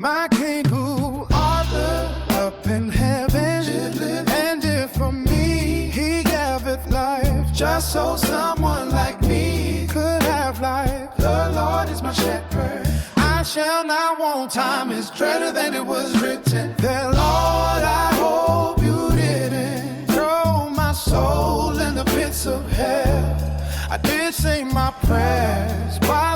my King who art up in heaven, and if for me he gaveth life, just so someone like me could have life. The Lord is my shepherd, I shall not want. Time is greater than it was written. There, Lord, I hope you didn't throw my soul in the pits of hell. I did say my prayers. Why